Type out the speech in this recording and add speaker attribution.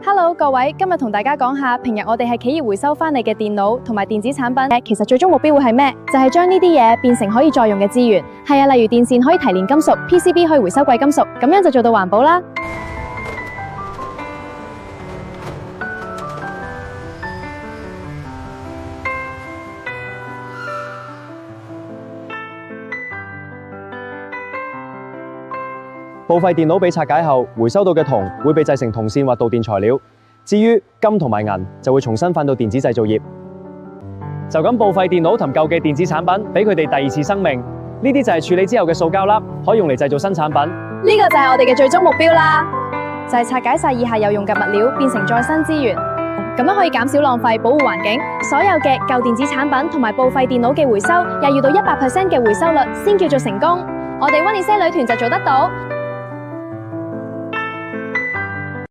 Speaker 1: Hello， 各位，今日同大家講下，平日我哋係企業回收翻嚟嘅電腦同埋電子產品，其實最終目標會係咩？就係將呢啲嘢變成可以再用嘅資源。係啊，例如電線可以提煉金屬 ，PCB 可以回收貴金屬，咁樣就做到環保啦。
Speaker 2: 報廢電腦被拆解後，回收到嘅銅會被製成銅線或導電材料。至於金同埋銀就會重新返到電子製造業。就咁報廢電腦同舊嘅電子產品，俾佢哋第二次生命。呢啲就係處理之後嘅塑膠粒，可以用嚟製造新產品。
Speaker 1: 呢個就係我哋嘅最終目標啦，就係拆解晒以下有用嘅物料，變成再生資源。咁樣可以減少浪費，保護環境。所有嘅舊電子產品同埋報廢電腦嘅回收，又要到100% 嘅回收率先叫做成功。我哋溫尼西女團就做得到。